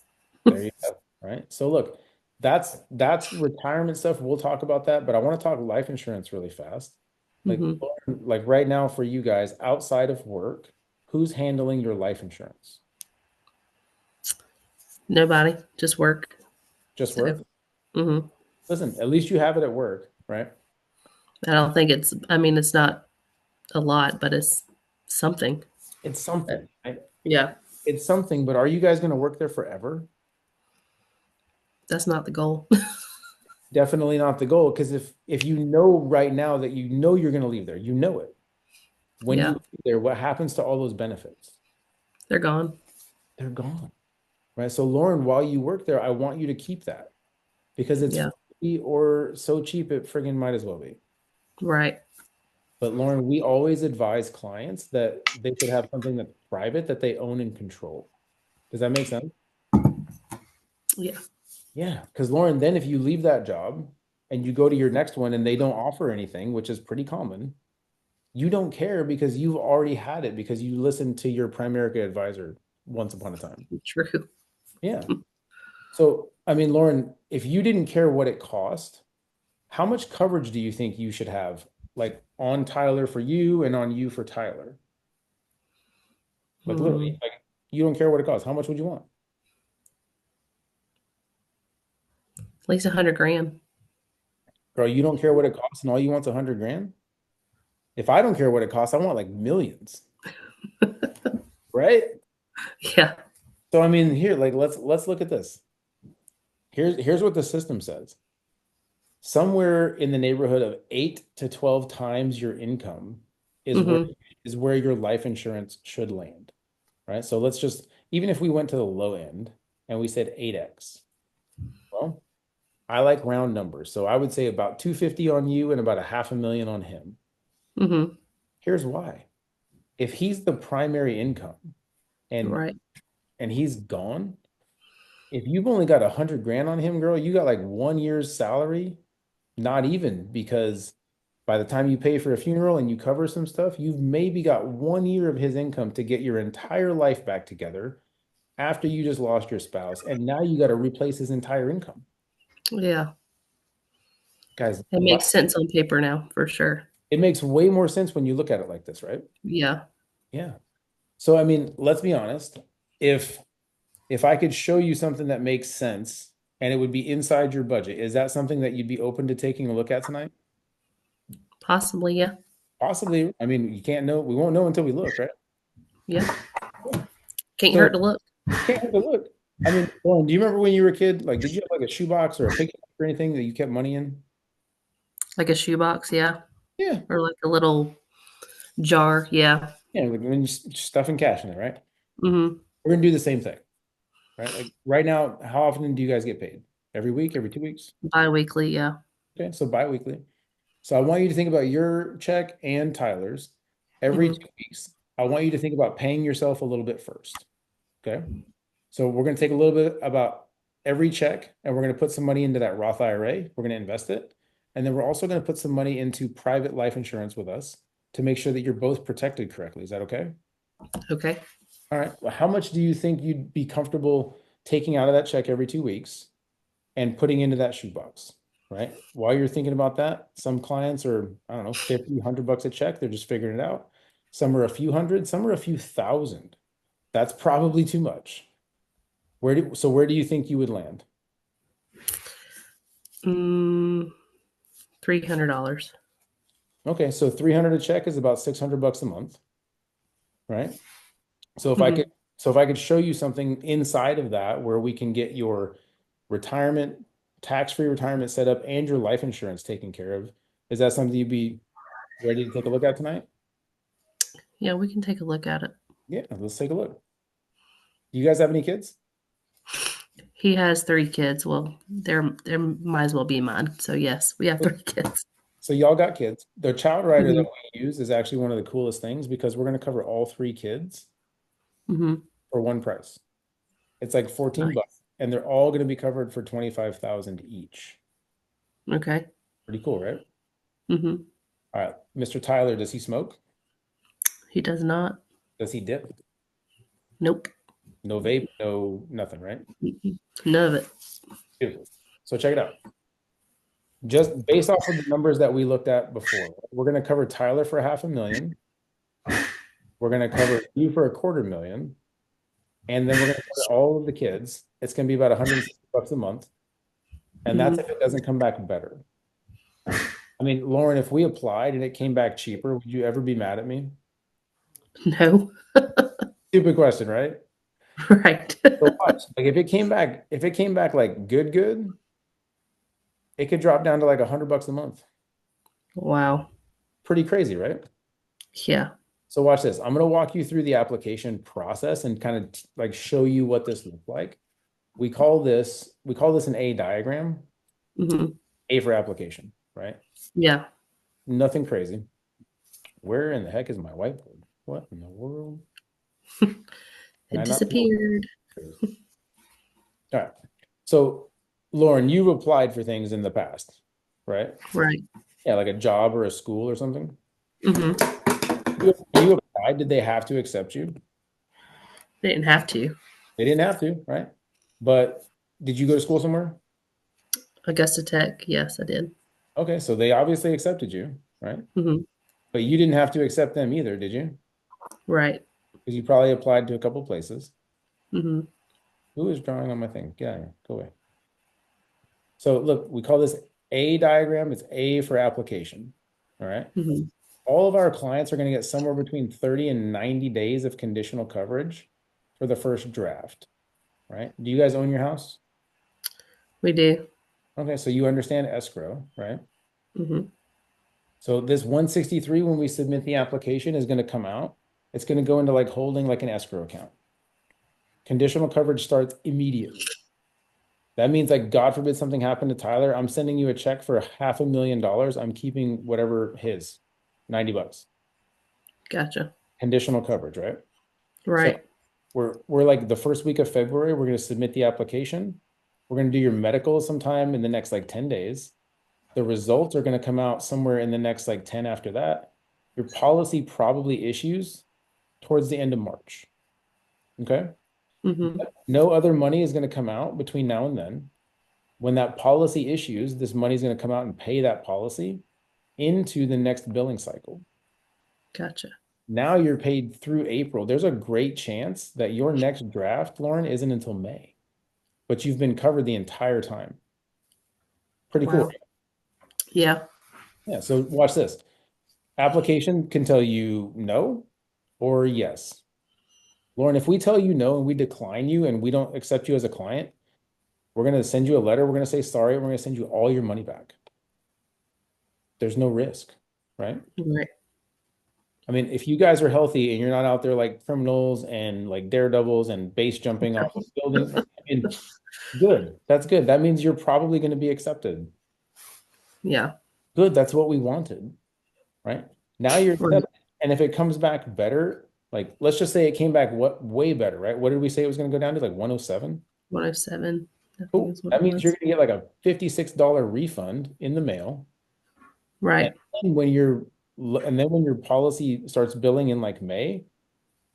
There you go. Right. So look, that's retirement stuff. We'll talk about that, but I want to talk life insurance really fast. Like, Hmm. like right now for you guys outside of work, who's handling your life insurance? Nobody, just work. Just So, work? hmm Listen, at least you have it at work, right? I don't think it's, I mean, it's not a lot, but it's something. It's Uh, something, right? Yeah, It's something, but are you guys going to work there forever? that's not the goal. Definitely not the goal. Because if you know right now that you know you're going to leave there, you know it. When you Yeah, leave there, what happens to all those benefits? they're gone. They're gone, right? So Lauren, while you work there, I want you to keep that because it's Yeah, free or so cheap it friggin' might as well be. right. But Lauren, we always advise clients that they should have something that's private that they own and control. Does that make sense? Yeah. Yeah, because Lauren, then if you leave that job and you go to your next one and they don't offer anything, which is pretty common, you don't care because you've already had it because you listened to your Primerica advisor once upon a time. True. Yeah. So, I mean, Lauren, if you didn't care what it cost, how much coverage do you think you should have, like on Tyler for you and on you for Tyler? Like literally, Mm, like you don't care what it costs. How much would you want? at least 100 grand. Girl, you don't care what it costs and all you want's 100 grand? If I don't care what it costs, I want like millions, right? Yeah. So I mean, here, like let's look at this. Here's what the system says. Somewhere in the neighborhood of 8 to 12 times your income is where Hmm. is where your life insurance should land, right? So let's just even if we went to the low end and we said 8x, well, I like round numbers. So I would say about 250 on you and about a half a million on him. Hmm. Here's why. If he's the primary income and Right. he's gone, if you've only got 100 grand on him, girl, you got like 1 year's salary. Not even because by the time you pay for a funeral and you cover some stuff, you've maybe got 1 year of his income to get your entire life back together after you just lost your spouse. And now you got to replace his entire income. Yeah. Guys, It makes sense on paper now, for sure. it makes way more sense when you look at it like this, right? Yeah. Yeah. So, I mean, let's be honest. If I could show you something that makes sense and it would be inside your budget, is that something that you'd be open to taking a look at tonight? Possibly. Yeah. Possibly. I mean, you can't know. We won't know until we look, right? Yeah. Can't So hurt to look. can't have a look. I mean, Lauren, do you remember when you were a kid? Like, did you have like a shoebox or a piggy bank or anything that you kept money in? Like a shoebox. Yeah. Yeah. Or like a little jar. Yeah. Yeah. Like when you stuffing cash in there, right? Hmm. We're gonna do the same thing, right? Like right now, how often do you guys get paid? Every week, every 2 weeks? Bi-weekly. Yeah. Okay, so bi-weekly. So I want you to think about your check and Tyler's every Hmm. 2 weeks. I want you to think about paying yourself a little bit first. Okay. So we're going to take a little bit about every check and we're going to put some money into that Roth IRA. We're going to invest it. And then we're also going to put some money into private life insurance with us to make sure that you're both protected correctly. Is that okay? Okay. All right. Well, how much do you think you'd be comfortable taking out of that check every 2 weeks and putting into that shoebox? right? While you're thinking about that, some clients are, I don't know, 50, $100 a check. They're just figuring it out. Some are a few hundred, some are a few thousand. That's probably too much. Where do you think you would land? $300. Okay, so 300 a check is about $600 a month, right? So if I could show you something inside of that where we can get your retirement, tax-free retirement set up and your life insurance taken care of, is that something you'd be ready to take a look at tonight? Yeah, we can take a look at it. Yeah, let's take a look. Do you guys have any kids? He has 3 kids. Well, there might as well be mine. So yes, we have 3 kids. So y'all got kids. The child rider that Mhm. we use is actually one of the coolest things because we're going to cover all 3 kids Mhm. for one price. It's like 14 Nice. bucks, and they're all going to be covered for 25,000 each. Okay. Pretty cool, right? Mhm. All right, Mr. Tyler, does he smoke? He does not. Does he dip? Nope. No vape, no nothing, right? Mm-mm. None of it. Beautiful. So check it out. Just based off of the numbers that we looked at before, we're going to cover Tyler for $500,000. We're going to cover you for $250,000. And then we're going to cover all of the kids. It's going to be about $160 a month. And that's if it doesn't come back better. I mean, Lauren, if we applied and it came back cheaper, would you ever be mad at me? No. Stupid question, right? Right. So watch. Like if it came back like good, it could drop down to like $100 a month. Wow. Pretty crazy, right? Yeah. So watch this. I'm going to walk you through the application process and kind of like show you what this looks like. We call this an A diagram. Mhm. A for application, right? Yeah. Nothing crazy. Where in the heck is my whiteboard? What in the world? Can I It not? disappeared. All right. So, Lauren, you've applied for things in the past, right? Right. Yeah, like a job or a school or something. Mhm. You applied, did they have to accept you? They didn't have to. They didn't have to, right? But did you go to school somewhere? Augusta Tech. Yes, I did. Okay, so they obviously accepted you, right? Mhm. But you didn't have to accept them either, did you? Right. Because you probably applied to a couple places. Mhm. Who is drawing on my thing? Get out of here. Go away. So look, we call this A diagram. It's A for application. All right. Mhm. All of our clients are going to get somewhere between 30 and 90 days of conditional coverage for the first draft. Right. Do you guys own your house? We do. Okay. So you understand escrow, right? Mhm. So this 163, when we submit the application, is going to come out. It's going to go into like holding like an escrow account. Conditional coverage starts immediately. That means like God forbid something happened to Tyler, I'm sending you a check for $500,000. I'm keeping whatever his $90. Gotcha. Conditional coverage, right? So Right. we're like the first week of February, we're going to submit the application. We're going to do your medical sometime in the next like 10 days. The results are going to come out somewhere in the next like 10 after that. Your policy probably issues towards the end of March. Okay. Mhm. No other money is going to come out between now and then. When that policy issues, this money is going to come out and pay that policy into the next billing cycle. Gotcha. Now you're paid through April. There's a great chance that your next draft, Lauren, isn't until May, but you've been covered the entire time. Pretty cool. Wow. Yeah. Yeah. So watch this. Application can tell you no or yes. Lauren, if we tell you no and we decline you and we don't accept you as a client, we're going to send you a letter. We're going to say sorry. We're going to send you all your money back. There's no risk, right? Right. I mean, if you guys are healthy and you're not out there like criminals and like daredevils and base jumping off of buildings, I mean, good. That's good. That means you're probably going to be accepted. Yeah. Good. That's what we wanted, right? Now you're Right. accepted. And if it comes back better, like let's just say it came back way better, right? What did we say it was going to go down to? Like 107? 107. I think Cool. is what That it means you're was. going to get like a $56 refund in the mail. Right. And then when your policy starts billing in like May,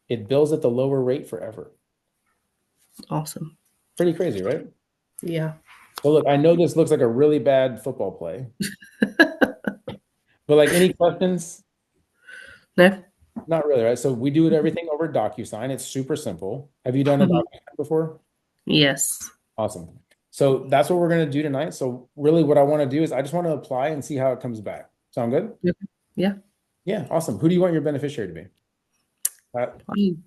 it bills at the lower rate forever. Awesome. Pretty crazy, right? Yeah. So look, I know this looks like a really bad football play, but like any questions? No. Not really, right? So we do everything over DocuSign. It's super simple. Have you done a Mhm. DocuSign before? Yes. Awesome. So that's what we're going to do tonight. So really what I want to do is I just want to apply and see how it comes back. Sound good? Yeah. Yeah, awesome. Who do you want your beneficiary to be? Uh,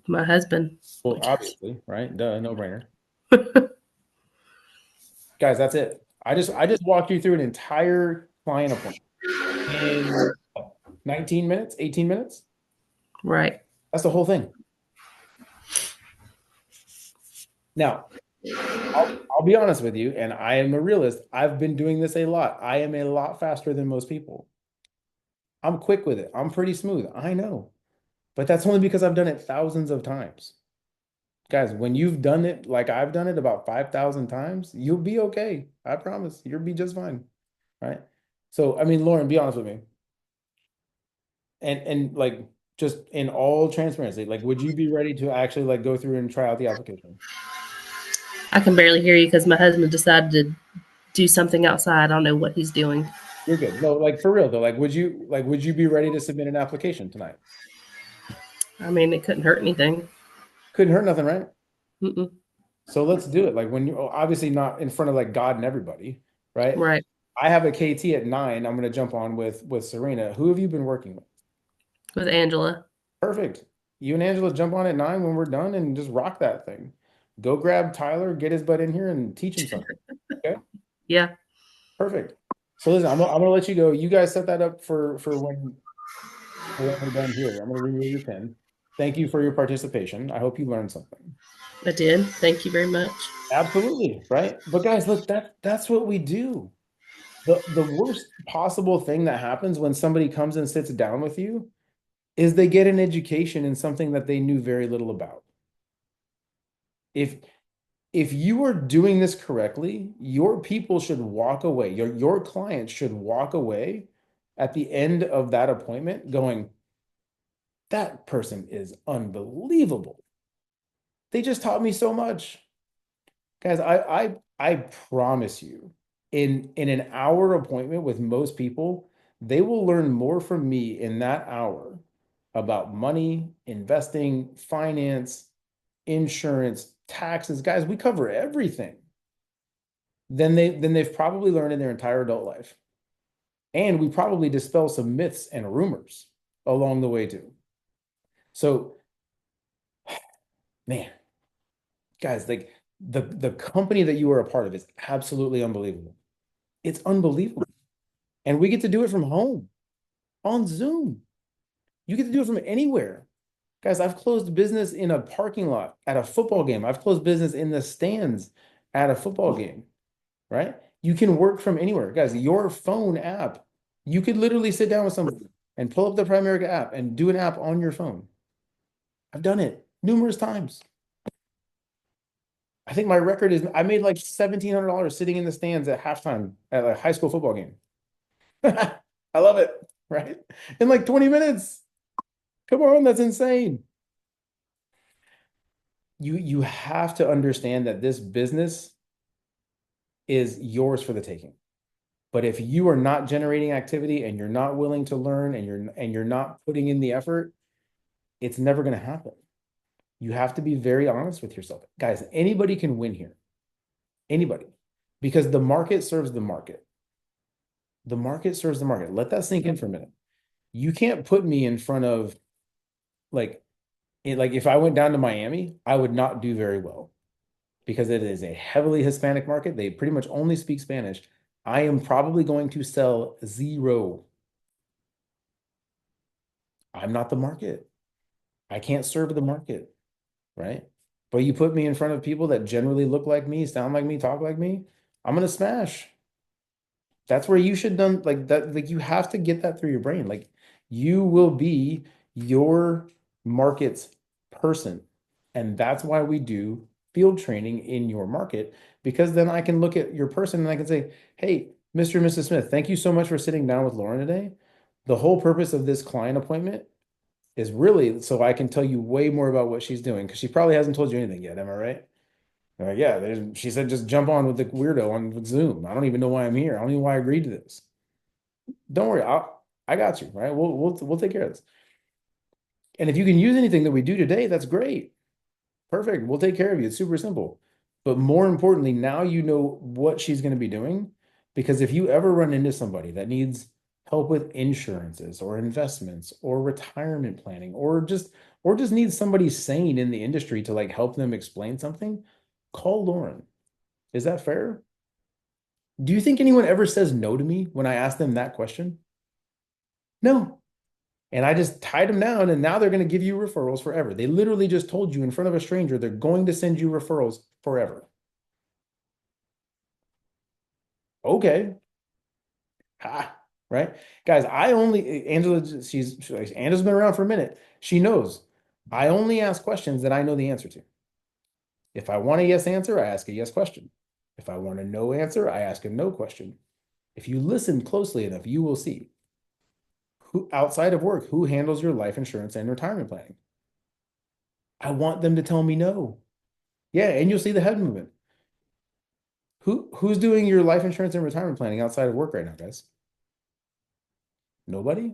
My husband. well, obviously, right? Duh, no brainer. Guys, that's it. I just walked you through an entire client appointment in 19 minutes, 18 minutes. Right. That's the whole thing. Now, I'll be honest with you, and I am a realist. I've been doing this a lot. I am a lot faster than most people. I'm quick with it. I'm pretty smooth. I know. But that's only because I've done it thousands of times. Guys, when you've done it like I've done it about 5,000 times, you'll be okay. I promise. You'll be just fine. Right? So, I mean, Lauren, be honest with me. And like just in all transparency, like would you be ready to actually like go through and try out the application? I can barely hear you because my husband decided to do something outside. I don't know what he's doing. You're good. No, like for real though, like would you be ready to submit an application tonight? I mean, it couldn't hurt anything. Couldn't hurt nothing, right? Mm-mm. So let's do it. Like when you obviously not in front of like God and everybody, right? Right. I have a KT at 9. I'm gonna jump on with Serena. Who have you been working with? With Angela. Perfect. You and Angela jump on at 9 when we're done and just rock that thing. Go grab Tyler, get his butt in here and teach him something. Okay? Yeah. Perfect. So listen, I'm gonna let you go. You guys set that up for when we're done here. I'm gonna remove your pin. Thank you for your participation. I hope you learned something. I did. Thank you very much. Absolutely, right? But guys, look, that's what we do. The worst possible thing that happens when somebody comes and sits down with you is they get an education in something that they knew very little about. If if you are doing this correctly, your people should walk away. Your clients should walk away at the end of that appointment going, that person is unbelievable. They just taught me so much. Guys, I promise you, in an hour appointment with most people, they will learn more from me in that hour about money, investing, finance, insurance, taxes. Guys, we cover everything than they've probably learned in their entire adult life. And we probably dispel some myths and rumors along the way too. So, man, guys, like the company that you are a part of is absolutely unbelievable. It's unbelievable. And we get to do it from home on Zoom. You get to do it from anywhere. Guys, I've closed business in a parking lot at a football game. I've closed business in the stands at a football game, right? You can work from anywhere. Guys, your phone app, you could literally sit down with somebody and pull up the Primerica app and do an app on your phone. I've done it numerous times. I think my record is I made like $1,700 sitting in the stands at halftime at a high school football game. I love it, right? In like 20 minutes. Come on, that's insane. You have to understand that this business is yours for the taking. But if you are not generating activity and you're not willing to learn and you're not putting in the effort, it's never going to happen. You have to be very honest with yourself. Guys, anybody can win here. Anybody. Because the market serves the market. The market serves the market. Let that sink in for a minute. You can't put me in front of like like if I went down to Miami, I would not do very well because it is a heavily Hispanic market. They pretty much only speak Spanish. I am probably going to sell zero. I'm not the market. I can't serve the market, right? But you put me in front of people that generally look like me, sound like me, talk like me, I'm gonna smash. That's where you should done like that. Like you have to get that through your brain. Like you will be your market's person. And that's why we do field training in your market, because then I can look at your person and I can say, hey, Mr. and Mrs. Smith, thank you so much for sitting down with Lauren today. The whole purpose of this client appointment is really so I can tell you way more about what she's doing because she probably hasn't told you anything yet. Am I right? Yeah, she said just jump on with the weirdo on Zoom. I don't even know why I'm here. I don't even know why I agreed to this. Don't worry, I got you, right? We'll take care of this. And if you can use anything that we do today, that's great. Perfect. We'll take care of you. It's super simple. But more importantly, now you know what she's going to be doing. Because if you ever run into somebody that needs help with insurances or investments or retirement planning or just needs somebody sane in the industry to like help them explain something, call Lauren. Is that fair? Do you think anyone ever says no to me when I ask them that question? No. And I just tied them down, and now they're going to give you referrals forever. They literally just told you in front of a stranger they're going to send you referrals forever. Okay. Ha, right? Guys, Angela's been around for a minute. She knows. I only ask questions that I know the answer to. If I want a yes answer, I ask a yes question. If I want a no answer, I ask a no question. If you listen closely enough, you will see who outside of work, who handles your life insurance and retirement planning. I want them to tell me no. Yeah, and you'll see the head movement. Who's doing your life insurance and retirement planning outside of work right now, guys? Nobody?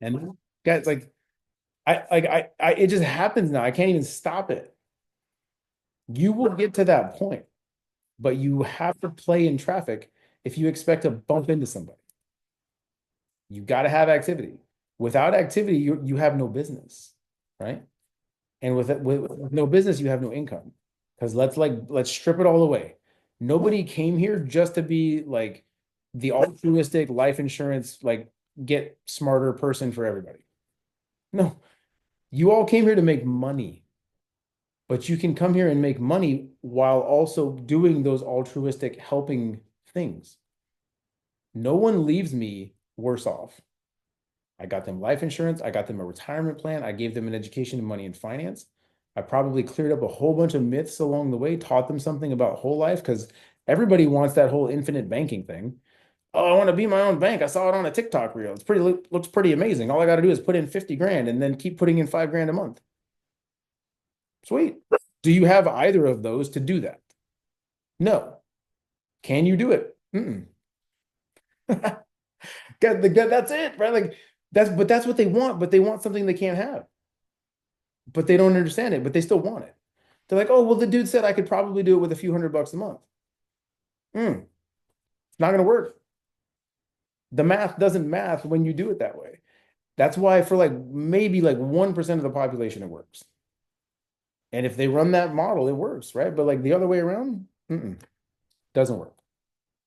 And guys, like it just happens now. I can't even stop it. You will get to that point, but you have to play in traffic if you expect to bump into somebody. You got to have activity. Without activity, you have no business, right? And with no business, you have no income. Because let's strip it all away. Nobody came here just to be like the altruistic life insurance, like get smarter person for everybody. No, you all came here to make money, but you can come here and make money while also doing those altruistic helping things. No one leaves me worse off. I got them life insurance. I got them a retirement plan. I gave them an education in money and finance. I probably cleared up a whole bunch of myths along the way, taught them something about whole life because everybody wants that whole infinite banking thing. Oh, I want to be my own bank. I saw it on a TikTok reel. Looks pretty amazing. All I got to do is put in 50 grand and then keep putting in 5 grand a month. Sweet. Do you have either of those to do that? No. Can you do it? Mm-mm. That's it, right? Like that's what they want, but they want something they can't have. But they don't understand it, but they still want it. They're like, oh, well, the dude said I could probably do it with a few $100 a month. It's not gonna work. The math doesn't math when you do it that way. That's why for like maybe like 1% of the population it works. And if they run that model, it works, right? But like the other way around, doesn't work.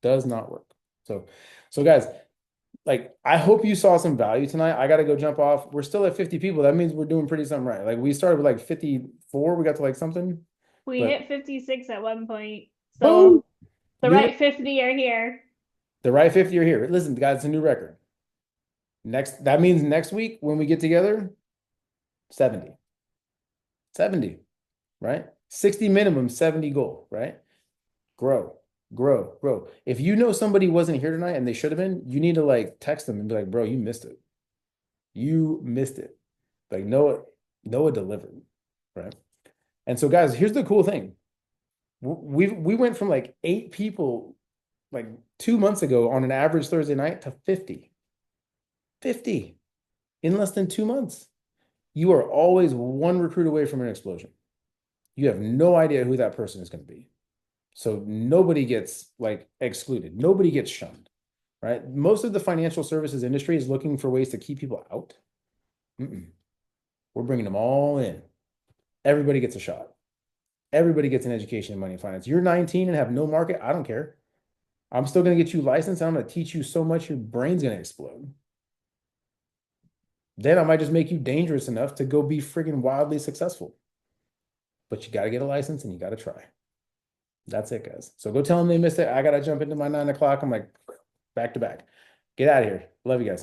Does not work. So guys, like I hope you saw some value tonight. I gotta go jump off. We're still at 50 people. That means we're doing pretty something right. Like we started with like 54. We got to like something. We But hit 56 at one point. boom! So the New right 50 are here. The right 50 are here. Listen, guys, it's a new record. That means next week when we get together, 70. 70, right? 60 minimum, 70 goal, right? Grow, grow, grow. If you know somebody wasn't here tonight and they should have been, you need to like text them and be like, bro, you missed it. You missed it. Like Noah delivered, right? And so, guys, here's the cool thing. We went from like 8 people like 2 months ago on an average Thursday night to 50. 50 in less than 2 months. You are always one recruit away from an explosion. You have no idea who that person is going to be. So nobody gets like excluded. Nobody gets shunned, right? Most of the financial services industry is looking for ways to keep people out. We're bringing them all in. Everybody gets a shot. Everybody gets an education in money and finance. You're 19 and have no market. I don't care. I'm still going to get you licensed. And I'm going to teach you so much your brain's going to explode. Then I might just make you dangerous enough to go be friggin' wildly successful. But you got to get a license and you got to try. That's it, guys. So go tell them they missed it. I got to jump into my 9 o'clock. I'm like back to back. Get out of here. Love you guys.